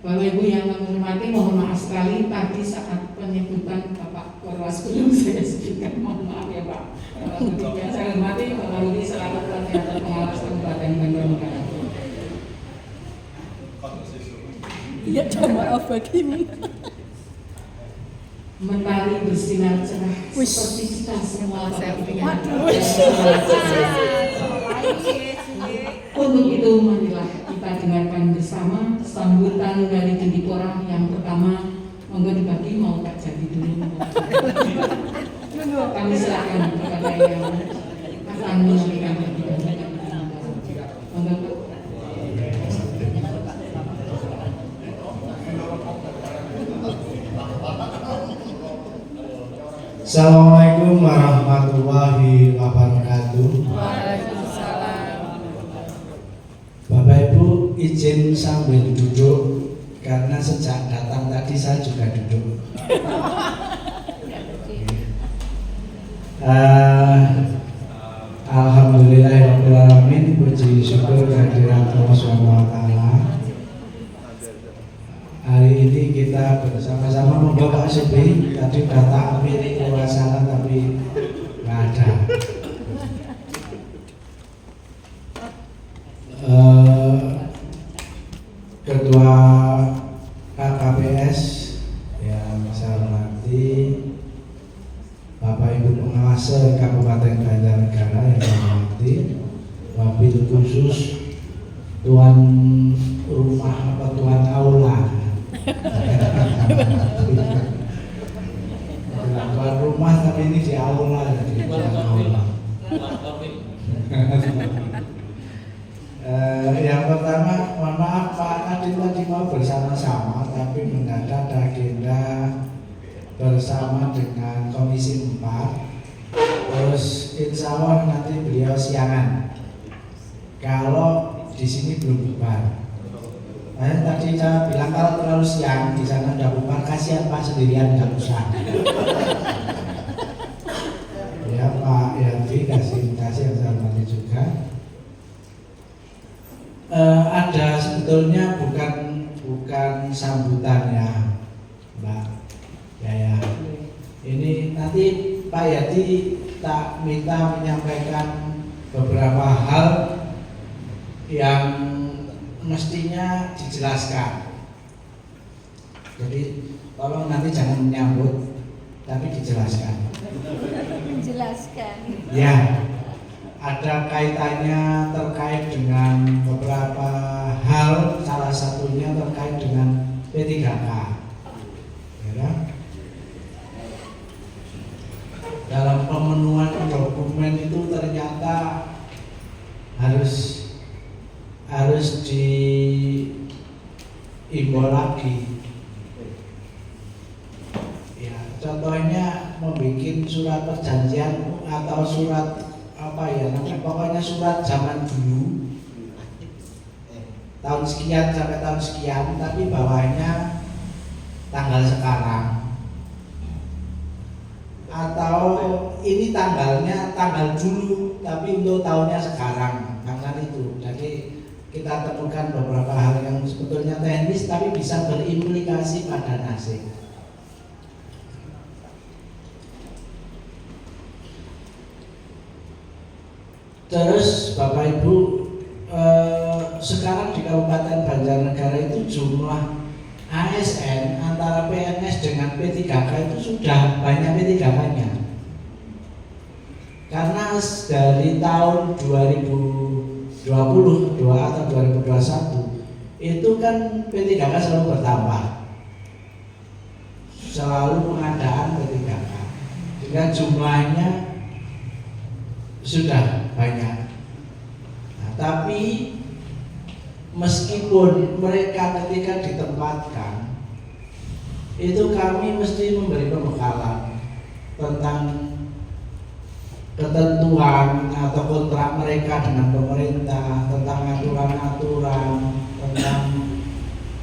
Bapak Ibu yang kami hormati, mohon maaf sekali tadi saat penyebutan Bapak Korwas belum saya sebutkan, mohon maaf ya Pak. Yang saya hormati Bapak Rudi selaku Koordinator Pengawas Kabupaten Banjarnegara. Iya, maaf bagimu. Mentari bersinar cerah seperti kita semua Bapak Ibu. Untuk itu marilah kita dengarkan bersama sambutan dari Dindipora yang pertama. Monggo dibagi mau Pak Jadi dulu. Kami silakan kepada yang akan menyampaikan monggo Pak. Assalamualaikum warahmatullahi wabarakatuh. Waalaikumsalam. Bapak Ibu izin sambil duduk karena sejak datang tadi saya juga duduk. Alhamdulillahirobbilalamin, puji syukur kehadirat Allah SWT. Hari ini kita bersama-sama membawa Subi. Tadi udah takmir suasana tapi nggak ada. Ketua KKPS yang saya hormati, Bapak Ibu pengawas Kabupaten Banjarnegara yang saya hormati, wabil khusus tuan rumah atau tuan aula. Tuan rumah tapi ini di aula, jadi tuan aula. Yang pertama, mohon maaf Pak Kadin tadi mau bersama-sama, tapi mendadak ada agenda bersama dengan Komisi 4. Terus insya Allah nanti beliau siangan. Kalau di sini belum bubar. Tadi saya bilang kalau terlalu siang di sana udah bubar, kasihan Pak sendirian nggak usah. Ya Pak Yanti, kasih yang saya hormati juga. Ada sebetulnya bukan sambutannya Mbak Yaya. Ini nanti Pak Yati tak minta menyampaikan beberapa hal yang mestinya dijelaskan. Jadi tolong nanti jangan menyambut, tapi dijelaskan. Menjelaskan. Ya, ada kaitannya terkait dengan beberapa hal, salah satunya terkait dengan P3K. Ya. Dalam pemenuhan dokumen itu ternyata harus diimbau lagi. Ya, contohnya membuat surat perjanjian atau surat apa ya namanya, pokoknya surat zaman dulu tahun sekian sampai tahun sekian, tapi bawahnya tanggal sekarang, atau ini tanggalnya tanggal dulu tapi untuk tahunnya sekarang, kan itu. Jadi kita temukan beberapa hal yang sebetulnya teknis tapi bisa berimplikasi pada nasib. Terus Bapak Ibu, sekarang di Kabupaten Banjarnegara itu jumlah ASN antara PNS dengan P3K itu sudah banyak P3K-nya. Karena dari tahun 2020 atau 2021 itu kan P3K selalu bertambah, selalu pengadaan P3K dengan jumlahnya sudah banyak. Nah, tapi meskipun mereka ketika ditempatkan itu kami mesti memberi pembekalan tentang ketentuan atau kontrak mereka dengan pemerintah, tentang aturan-aturan, tentang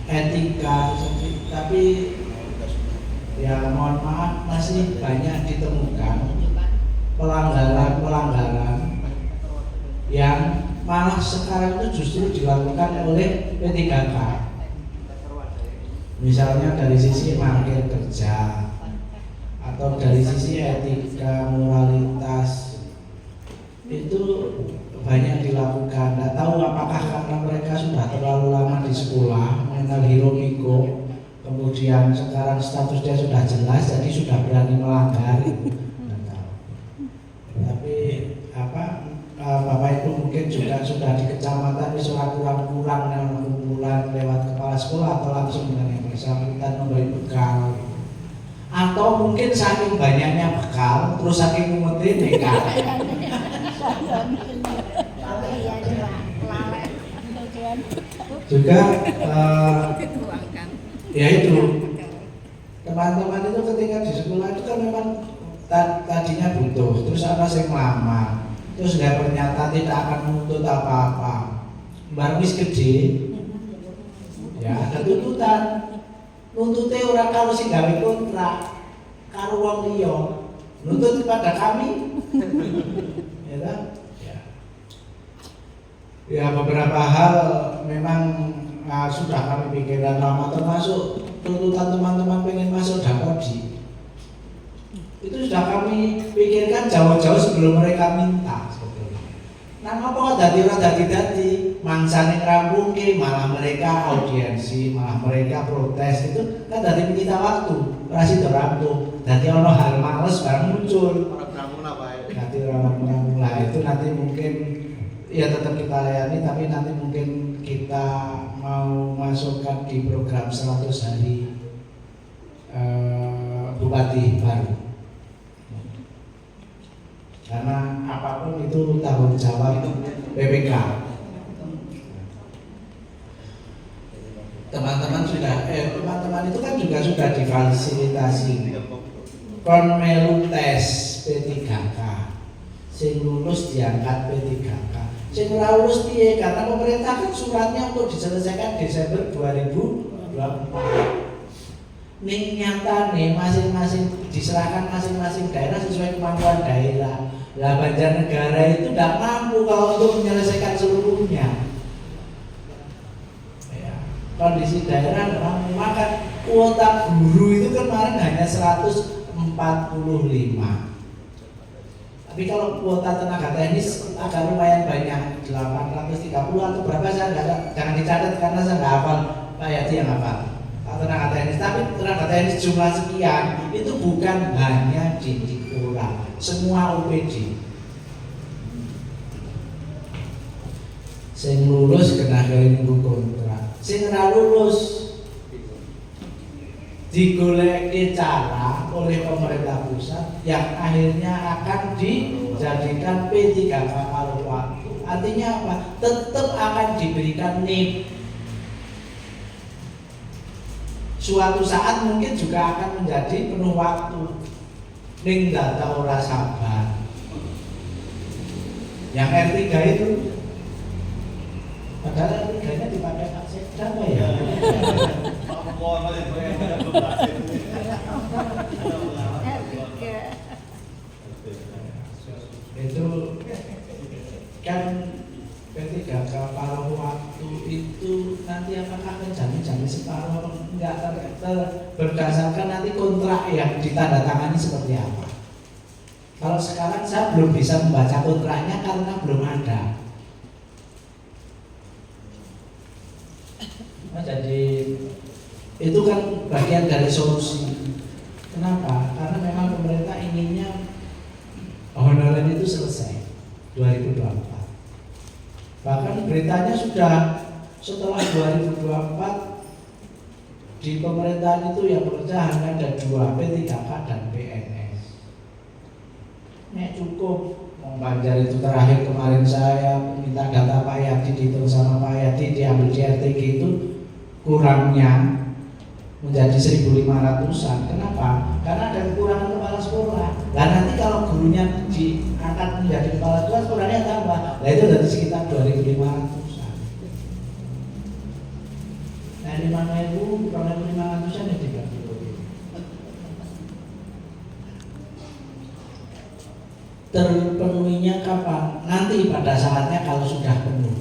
etika. Tapi ya mohon maaf masih banyak ditemukan pelanggaran-pelanggaran yang malah sekarang itu justru dilakukan oleh P3K. Misalnya dari sisi market kerja atau dari sisi etika, moralitas itu banyak dilakukan. Tidak tahu apakah karena mereka sudah terlalu lama di sekolah mengenal Hiromiko, kemudian sekarang statusnya sudah jelas, jadi sudah berani melanggar. Tidak tahu. Tapi Bapak Ibu mungkin juga sudah di kecamatan sudah kurang-kurang dengan kumpulan lewat kepala sekolah atau langsung dengan yang bersangkutan memberi bekal, atau mungkin saking banyaknya bekal terus saking mumetnya nekat. Juga ya itu teman-teman itu ketika di sekolah itu kan memang tadinya butuh, terus ada yang lama, terus nggak pernyataan tidak akan menuntut apa-apa. Baru wis gede, ya ada tuntutan. Nuntutnya orang kalau sih gawe kontrak, karo wong liya, nuntut kepada kami, ya kan? Ya beberapa hal memang sudah kami pikirkan lama, termasuk tuntutan teman-teman pengen masuk Dakodi. Itu sudah kami pikirkan jauh-jauh sebelum mereka minta. Nah, apa dadi ora dadi mangsane ngrampungke malah mereka audiensi, malah mereka protes, itu kan dadi menyita waktu. Ora sida rampung. Dadi ana hal males bareng muncul. Ora rampung lah bae. Dadi ora rampung lah, itu nanti mungkin ya tetap kita layani, tapi nanti mungkin kita mau masukkan di program 100 hari Bupati baru. Karena apapun itu tanggung jawab BPK. Teman-teman itu kan juga sudah difasilitasi kon melu tes P3K, sing lulus diangkat P3K, sing ora lulus piye? Karena pemerintah kan suratnya untuk diselesaikan Desember 2024. Ning nyatane masing-masing diserahkan masing-masing daerah sesuai kemampuan daerah. Lah Banjarnegara itu tidak mampu kalau untuk menyelesaikan seluruhnya. Ya, kondisi daerah tidak mampu, maka kuota guru itu kemarin hanya 145. Tapi kalau kuota tenaga teknis agak lumayan banyak, 830 atau berapa saya enggak, jangan dicatat karena saya nggak hafal, Pak Yati yang hafal. Tenaga teknis, tapi tenaga teknis jumlah sekian itu bukan hanya di Dikura, semua UPD. Sing lulus kena nunggu kontrak, sing ora lulus digoleki cara oleh pemerintah pusat yang akhirnya akan dijadikan P3K paruh waktu. Artinya apa? Tetap akan diberikan NIP. Suatu saat mungkin juga akan menjadi penuh waktu. Ning data ora sabar. Yang R3 itu padahal R3-nya dipakai Pak Sekda ya. Itu kan P3K paruh waktu itu nanti apakah menjamin separuh enggak berdasarkan nanti kontrak yang ditandatangani seperti apa. Kalau sekarang saya belum bisa membaca kontraknya karena belum ada. Nah, jadi itu kan bagian dari solusi. Kenapa? Karena memang pemerintah inginnya honorer itu selesai 2024. Bahkan beritanya sudah setelah 2024 di pemerintahan itu yang bekerja hanya ada 2, P3K dan PNS. Nek cukup, Banjar itu terakhir kemarin saya minta data Pak Yadi, dihitung sama Pak Yadi, diambil di RTG itu kurangnya menjadi 1.500-an. Kenapa? Karena ada kekurangan kepala sekolah. Nah nanti kalau gurunya diangkat menjadi kepala sekolah, sekolahnya tambah. Nah itu dari sekitar 2.500-an. Nah 5.000, 2.500-an ya 30. Terpenuhinya kapan? Nanti pada saatnya kalau sudah penuh.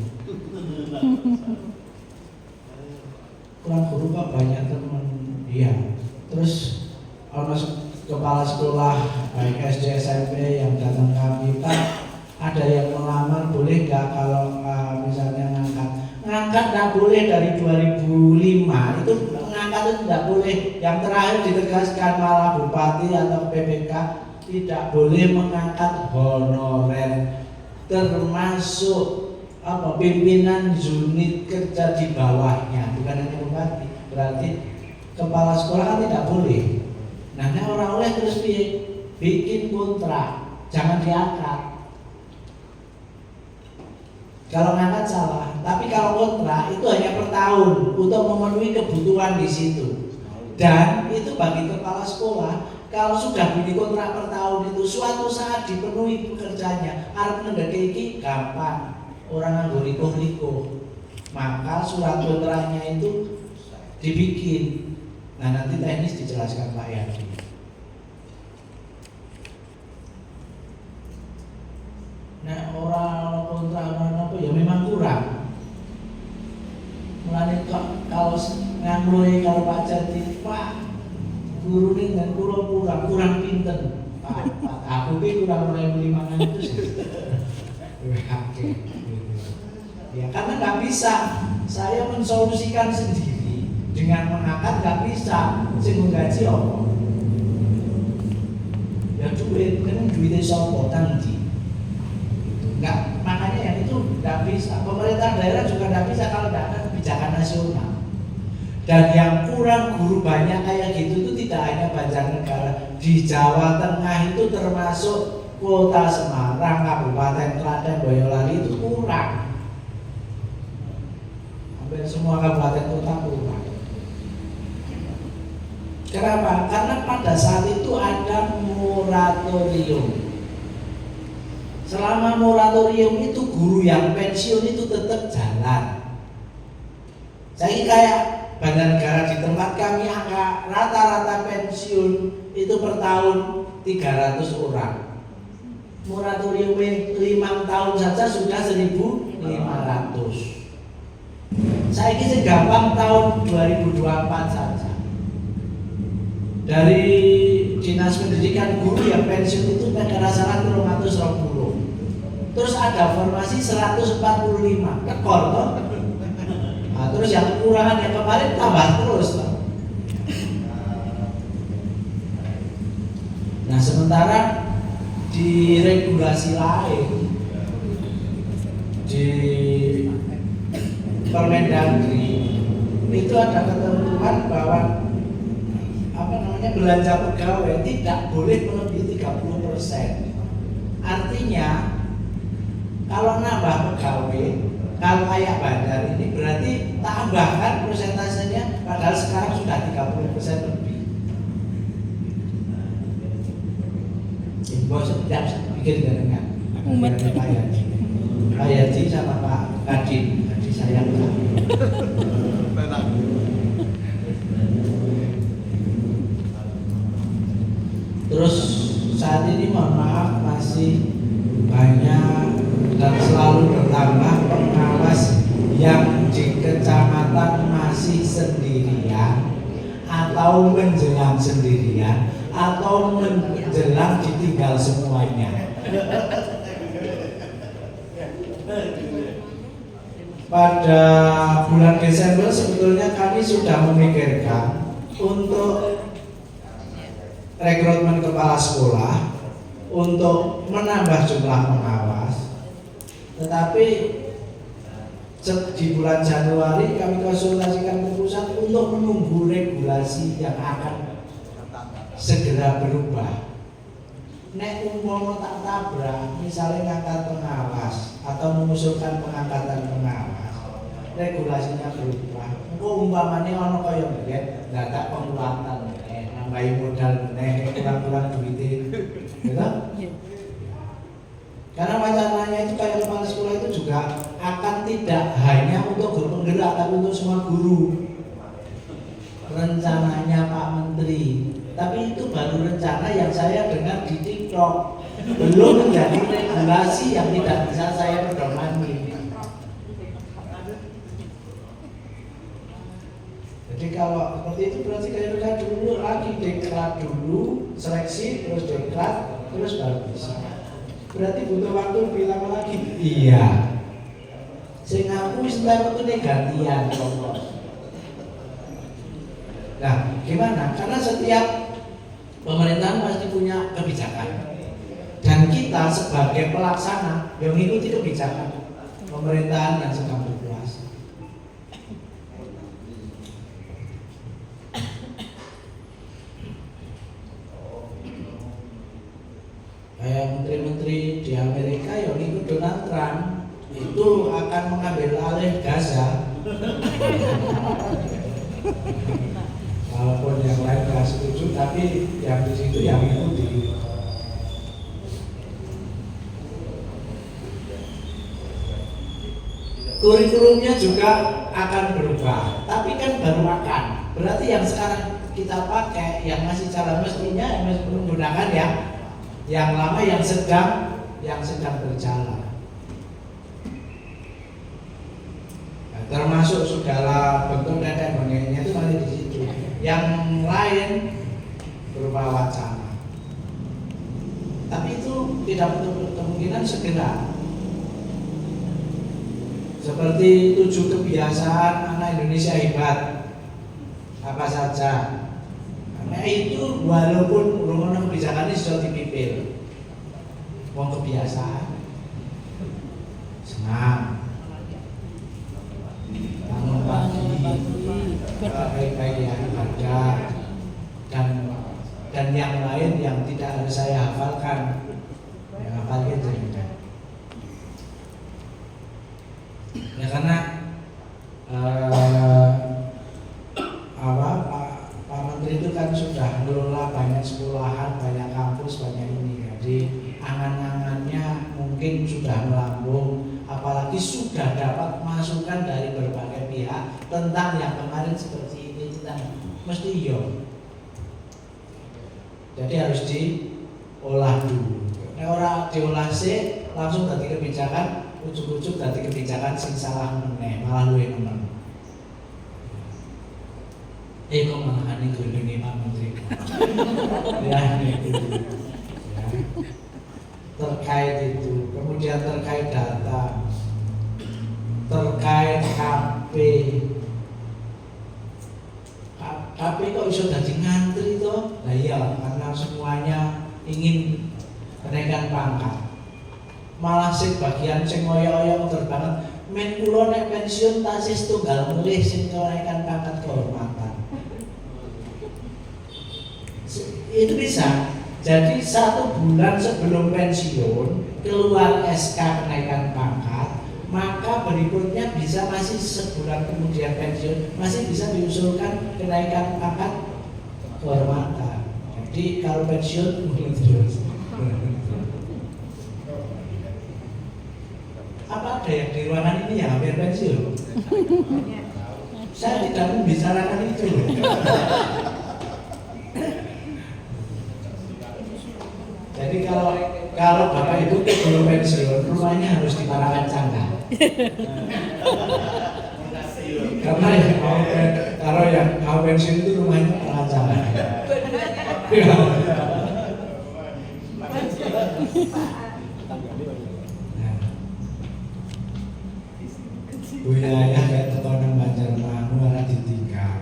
kurang guru kok banyak teman. Iya. Terus ono kepala sekolah baik SD SMP yang datang kami, Pak, ada yang melamar boleh nggak kalau misalnya ngangkat nggak boleh dari 2005 itu ngangkat itu tidak boleh. Yang terakhir ditegaskan malah Bupati atau PPK tidak boleh mengangkat honorer, termasuk pimpinan unit kerja di bawahnya, bukan hanya bupati. Berarti kepala sekolah kan tidak boleh. Nah, orang oleh terus bikin kontrak, jangan diangkat. Kalau ngangkat salah, tapi kalau kontrak itu hanya per tahun untuk memenuhi kebutuhan di situ. Dan itu bagi kepala sekolah, kalau sudah bikin kontrak per tahun itu suatu saat dipenuhi pekerjaannya, arep ngendeke iki gampang. Orang nganggo riko-riko. Maka surat kontraknya itu dibikin. Nah, nanti teknis dijelaskan Pak Yadi. Nah, orang kontrak apa ya memang kurang. Mulane kalau ngamloi kalau Pak Jati, Pak guru ini dan guru kurang pinter. Pak aku ki kurang 500 oke. Ya karena nggak bisa saya mensolusikan sendiri dengan mengangkat, nggak bisa sing gaji apa ya duit kan duitnya sopo tangji nggak, makanya yang itu nggak bisa. Pemerintah daerah juga nggak bisa kalau nggak ada kebijakan nasional. Dan yang kurang guru banyak kayak gitu itu tidak hanya Banjarnegara, di Jawa Tengah itu termasuk Kota Semarang, Kabupaten Klaten, Boyolali itu kurang. Hampir semua kabupaten kota kurang. Kenapa? Karena pada saat itu ada moratorium. Selama moratorium itu guru yang pensiun itu tetap jalan. Saya kayak Banjarnegara di tempat kami angka rata-rata pensiun itu per tahun 300 orang. Moratorium 5 tahun saja sudah 1.500. Saya kira gampang tahun 2024 saja. Dari Dinas Pendidikan guru yang pensiun itu negara salah 320. Terus ada formasi 145, tekor toh. Nah, terus yang kekurangan yang kemarin tambah terus toh. Nah, sementara di regulasi lain di Permendagri itu ada ketentuan bahwa belanja pegawai tidak boleh melebihi 30%. Artinya kalau nambah pegawai, kalau kayak Bandar ini berarti tambahkan persentasenya, padahal sekarang sudah 30% lebih. Bos tidak bikin dengan Pak Yaji sama Pak Kadin, Kadin sayang Terus saat ini mohon maaf masih banyak dan selalu bertambah pengawas yang di kecamatan masih sendirian atau menjelang sendirian atau menjelang ditinggal semuanya. Pada bulan Desember sebetulnya kami sudah memikirkan untuk rekrutmen kepala sekolah untuk menambah jumlah pengawas, tetapi di bulan Januari kami konsultasikan ke pusat untuk menunggu regulasi yang akan segera berubah. Nek umpama tak tabrak, misalnya ngangkat pengawas atau mengusulkan pengangkatan pengawas, regulasinya berubah. Engko umpamane ana kaya mbiyen dadak penguatan nambahi modal meneh kurang-kurang duitnya, gitu? Karena wacananya itu kayak kepala sekolah itu juga akan tidak hanya untuk guru penggerak tapi untuk semua guru. Rencananya Pak Menteri, tapi itu baru rencana yang saya dengar di TikTok, belum menjadi regulasi yang tidak bisa saya pedomani. Jadi kalau seperti itu berarti kayak dulu lagi deklat dulu, seleksi, terus deklat, terus baru bisa. Berarti butuh waktu lebih lama lagi. Iya. Sehingga aku istilah waktu gantian. Nah, gimana? Karena setiap pemerintahan pasti punya kebijakan. Dan kita sebagai pelaksana yang mengikuti kebijakan pemerintahan yang sedang berkuasa. Kayak menteri-menteri di Amerika yang ikut Donald Trump itu akan mengambil alih Gaza. Walaupun yang lain nggak setuju, tapi yang di situ yang ikuti. Kurikulumnya juga akan berubah, tapi kan baru akan. Berarti yang sekarang kita pakai, yang masih cara mestinya, yang masih menggunakan yang lama, yang sedang berjalan. Nah, termasuk segala bentuk dan sebagainya itu masih di situ. Yang lain berupa wacana. Tapi itu tidak menutup kemungkinan segera. Seperti 7 kebiasaan anak Indonesia hebat, apa saja. Karena itu walaupun rumah kebijakan ini sudah dipipil, mau kebiasaan, senang, bangun pagi, baik-baik ya ibadah, dan yang lain yang tidak harus saya hafalkan, yang hafalkan jadi. Ya karena Pak Menteri itu kan sudah mengelola banyak sekolahan, banyak kampus, banyak ini. Jadi angan-angannya mungkin sudah melambung, apalagi sudah dapat masukan dari berbagai pihak tentang yang kemarin seperti ini, tentang mesti iya. Jadi harus diolah dulu. Nah, orang diolah sih langsung dari kebijakan. Ujuk-ujuk dari kebijakan sing salah meneh, malah luwih nemen. Kok malah ini gendenge Pak Menteri. Ya itu. Ya. Terkait itu, kemudian terkait data, terkait KP. KP kok bisa dadi ngantri toh? Nah iya, karena semuanya ingin kenaikan pangkat. Malah sing bagian sing ngoyo-oyo motor banget men kula nek pensiun tasis tunggal mulih sing kenaikan pangkat kehormatan. Itu bisa. Jadi 1 bulan sebelum pensiun keluar SK kenaikan pangkat, maka berikutnya bisa masih sebulan kemudian pensiun masih bisa diusulkan kenaikan pangkat kehormatan. Jadi kalau pensiun mulai terus. Apa ada yang di ruangan ini yang hampir pensiun? Saya tidak membicarakan itu. Jadi kalau Bapak Ibu belum pensiun, rumahnya harus diparakan cangkang. Karena kalau yang mau pensiun itu rumahnya parakan cangkang. Budaya kayak tekonan Banjarmangu ora ditinggal.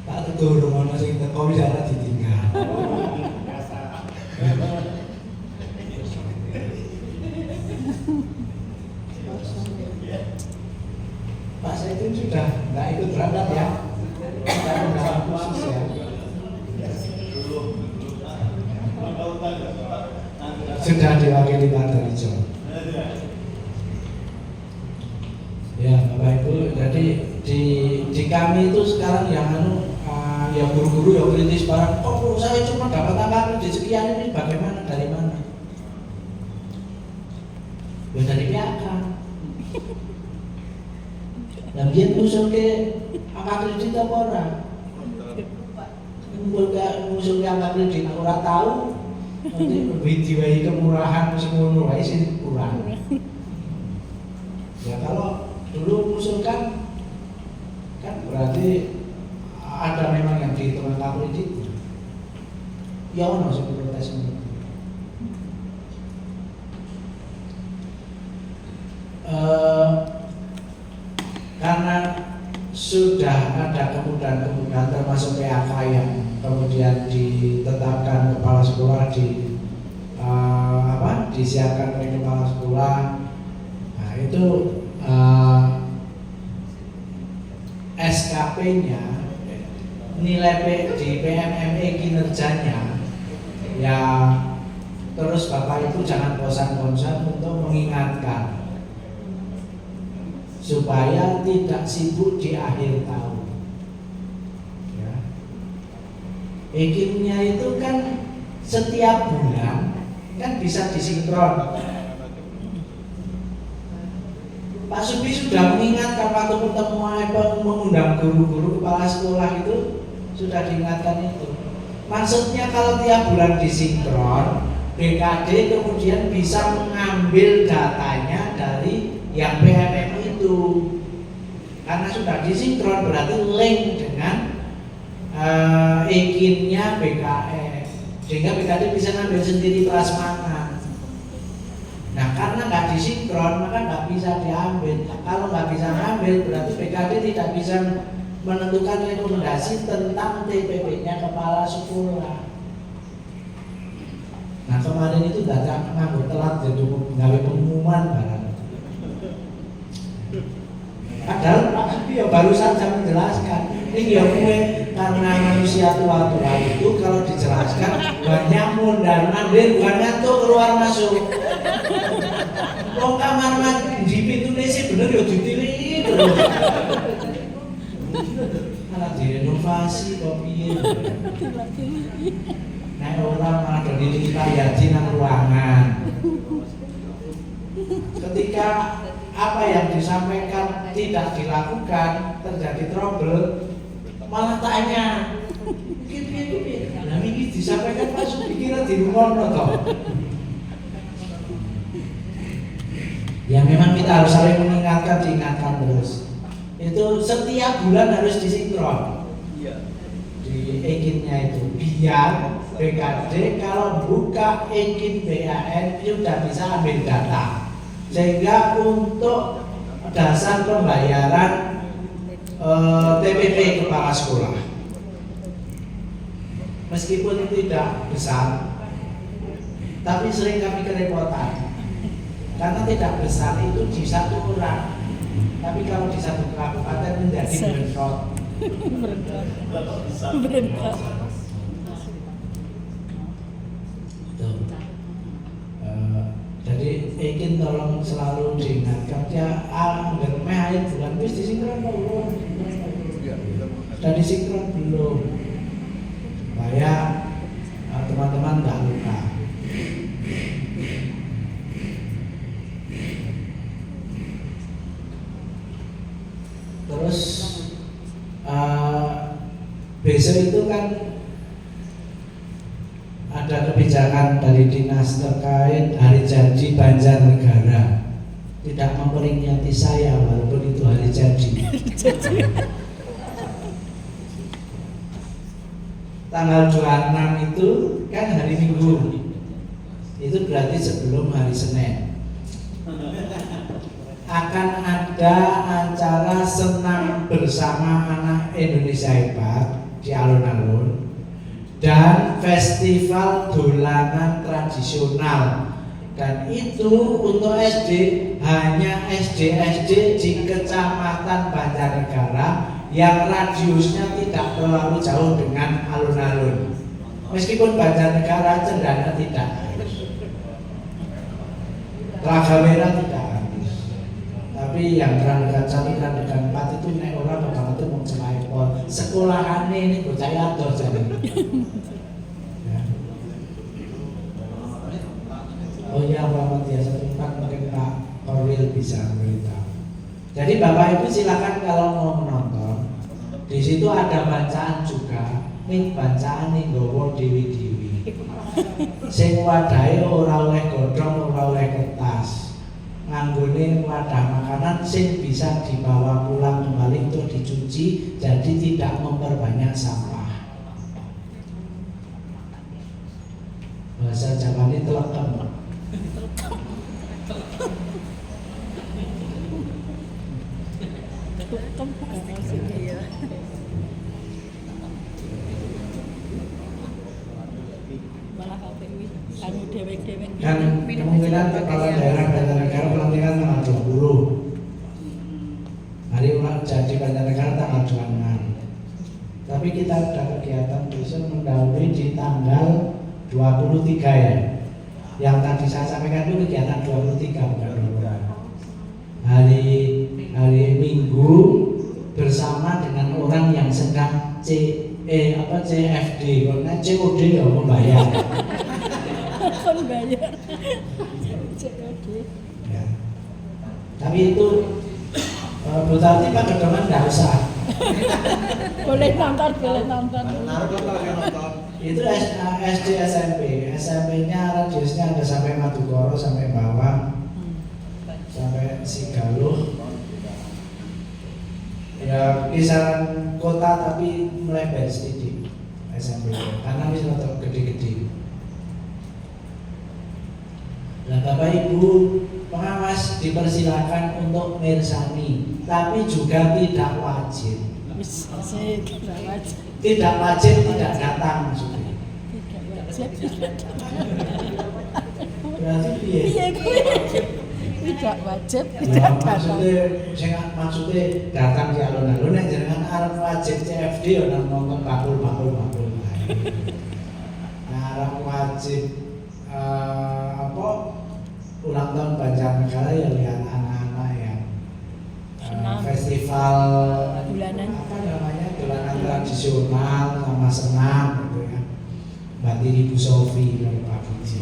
Tak tetur rumah sing teko wis ora ditinggal. Pak Saidin sudah nggak ikut berangkat ya? Kita undangan khusus ya. Sudah diwakili Pak Darijo. Ya Bapak Ibu, jadi di kami itu sekarang yang yang guru-guru yang kritis barang, kok saya cuma dapat angka di sekian ini bagaimana, dari mana? Ya dari PHK. Dan dia usul ke angka kredit apa orang? Usul ke angka kredit orang tahu, nanti lebih diwai kemurahan semuanya wae sih kurang. Ya kalau dulu mengusulkan kan berarti ada memang yang dihitung angka kredit. Ya ono sing protes ngono. Karena sudah ada kemudahan-kemudahan termasuk PAK yang kemudian ditetapkan kepala sekolah disiapkan oleh kepala sekolah. Nah itu SKP-nya nilai di PMME kinerjanya ya, terus Bapak Ibu jangan bosan-bosan untuk mengingatkan supaya tidak sibuk di akhir tahun ya. EKIN-nya itu kan setiap bulan kan bisa disinkron. Pak Subi sudah mengingatkan waktu pertemuan mengundang guru-guru kepala sekolah itu sudah diingatkan itu. Maksudnya kalau tiap bulan disinkron, BKD kemudian bisa mengambil datanya dari yang PMM itu. Karena sudah disinkron berarti link dengan EKIN-nya BKM. Sehingga BKD bisa ngambil sendiri prasmanan. Nah karena nggak disinkron maka nggak bisa diambil. Kalau nggak bisa ngambil berarti BKD tidak bisa menentukan rekomendasi tentang TPP-nya kepala sekolah. Nah kemarin itu datang nganggur telat jadi nggawe pengumuman barang. Padahal Pak Subi ya baru saja menjelaskan. Ini ya gue karena manusia tua-tua itu kalau dijelaskan banyak mundar mandir bukan ngantuk keluar masuk. Wong kamar mandi di pintu sih bener ya ditiri terus. Malah direnovasi kok piye. Nek orang malah berdiri di nang ruangan. Ketika apa yang disampaikan tidak dilakukan, terjadi trouble, malah tanya, nah ini disampaikan Pak Subi kira di rumah toh. Ya memang kita harus saling mengingatkan, diingatkan terus. Itu setiap bulan harus disinkron di EKIN-nya itu, biar BKD kalau buka EKIN BAN sudah bisa ambil data. Sehingga untuk dasar pembayaran TPP kepala sekolah meskipun tidak besar tapi sering kami kerepotan karena tidak besar itu di satu orang, tapi kalau di satu kabupaten menjadi berentot. Jadi EKIN tolong selalu diingatkan ya anggar meh bulan wis disinkron belum? Sudah disinkron belum? Supaya teman-teman nggak lupa. Terus besok itu kan ada kebijakan dari dinas terkait hari jadi Banjarnegara, tidak memperingati saya walaupun itu hari jadi. Tanggal 26 itu kan hari Minggu, itu berarti sebelum hari Senin. Akan ada acara senam bersama anak Indonesia Hebat di alun-alun dan festival dolanan tradisional, dan itu untuk SD hanya SD-SD di Kecamatan Banjarnegara yang radiusnya tidak terlalu jauh dengan alun-alun. Meskipun Banjarnegara Cendana tidak, Telaga Merah tidak habis, tapi yang Randegan 1, Randegan 4 itu nek orang bakal itu mau Cemaipon. Sekolahane ini bocah adoh jadi. Ya. Oh iya, Pak Tiasa Tempat mungkin Pak Korwil bisa beritahu. Jadi Bapak Ibu silakan kalau mau menonton, di situ ada bacaan juga. Nih bacaan nih gowo dewi-dewi. Sing wadahe ora oleh godhong, ora oleh kertas. nganggone wadah makanan sing bisa dibawa pulang kembali untuk dicuci, jadi tidak memperbanyak sampah. Bahasa Jawane telekem. Dan kemungkinan kepala daerah Banjarnegara pelantikan tanggal 20. Hari ulang jadi Banjarnegara tanggal 26. Tapi kita ada kegiatan besok mendahului di tanggal 23 ya. Yang tadi saya sampaikan itu kegiatan 23 bukan 22. Hari Minggu bersama dengan orang yang sedang CFD, karena COD ya membayar. Kon bayar. COD. Ya. Tapi itu Bu Tati Pak Kedoman nggak usah. Boleh nonton, boleh nonton. Itu SD SMP-nya radiusnya ada sampai Madukoro, sampai Bawang, sampai Sigaluh. Ya kisaran kota tapi melebar sedikit SMP karena ini untuk gede-gede. Nah Bapak Ibu pengawas dipersilakan untuk mirsani, tapi juga tidak wajib. Tidak wajib tidak datang maksudnya. Berarti iya. Tidak wajib Ya, tidak datang. maksudnya datang di alun-alun yang jangan arep wajib CFD ya nonton bakul. Nah, arep wajib ulang tahun Banjarnegara ya lihat anak-anak yang festival Bulanan. dolanan tradisional sama senam gitu ya. Berarti Ibu Sofi dan Pak Puji.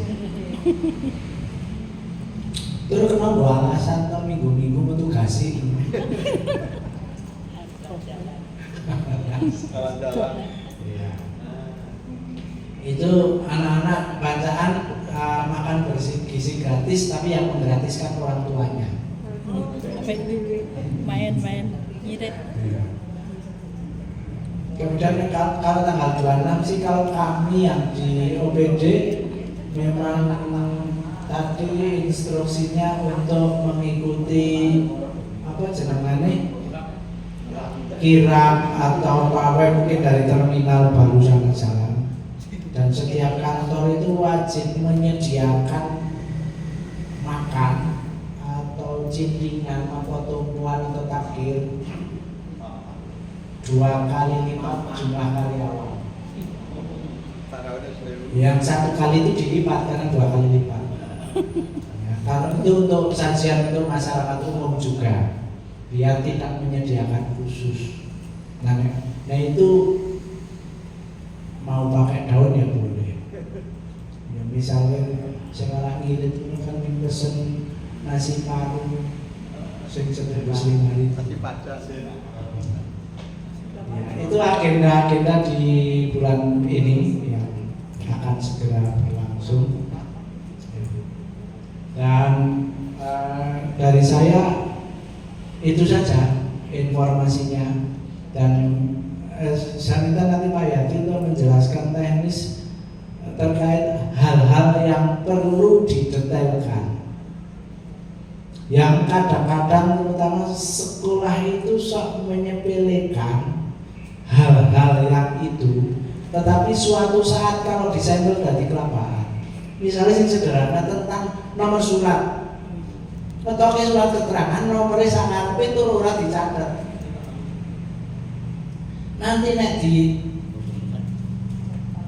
Terus kenapa bawa alasan toh minggu-minggu metugasi? Iya. Itu anak-anak bacaan makan bergizi gratis, tapi yang menggratiskan orang tuanya. Main-main ngirit. Kemudian kalau tanggal 26 sih kalau kami yang di OPD memang tadi instruksinya untuk mengikuti apa jenengane kirap atau pawai mungkin dari terminal baru sana jalan, dan setiap kantor itu wajib menyediakan makan atau cindingan atau tumpuan atau takdir 2 kali lipat jumlah karyawan. Yang 1 kali itu dilipat karena 2 kali lipat. Ya, kalau itu untuk sajian untuk masyarakat umum juga, biar tidak menyediakan khusus. Nah itu mau pakai daun ya boleh. Ya misalnya sekarang ngirit ini kan pesen nasi paru sing 1.500. Ya, itu agenda di bulan ini yang akan segera berlangsung. Dan dari saya itu saja informasinya, dan saya minta nanti Pak Yati untuk menjelaskan teknis terkait hal-hal yang perlu didetailkan, yang kadang-kadang terutama sekolah itu sok menyepelekan hal-hal yang itu, tetapi suatu saat kalau disampel dari kelapaan, misalnya yang sederhana tentang nomor surat, petoke surat keterangan nomornya sangarepe itu ora dicatat. Nanti nek di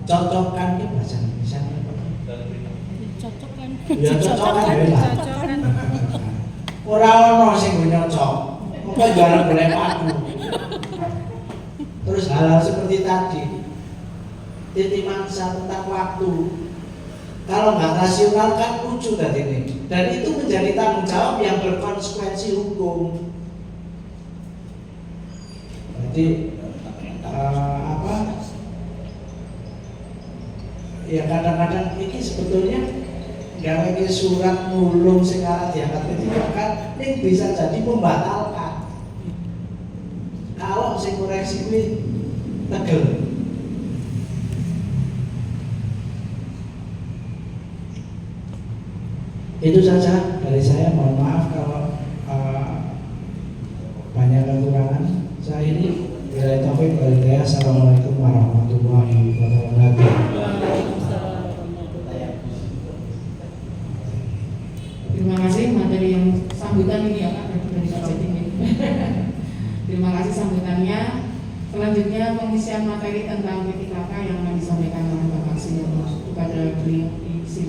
cocokkan ki bahasa Indonesia apa? Cocokkan. Ya cocokkan ya lah. Ora ono sing nyocok. Kok jarang boleh paku. Terus hal-hal seperti tadi, titik mangsa tentang waktu, kalau nggak rasional kan lucu tadi ini, dan itu menjadi tanggung jawab yang berkonsekuensi hukum. Jadi ya kadang-kadang ini sebetulnya gawe surat nulung sing arep diangkat P3K ning bisa jadi membatalkan. Kalau sing koreksi kuwi tegel. Itu saja dari saya. Mohon maaf kalau banyak kekurangan. Saya ini Bila taufik wal hidayah. Assalamualaikum warahmatullahi wabarakatuh. Terima kasih materi yang sambutan ini ya Pak dari Pak ini. Terima kasih sambutannya. Selanjutnya pengisian materi tentang P3K yang akan disampaikan oleh Bapak Senior kepada beliau.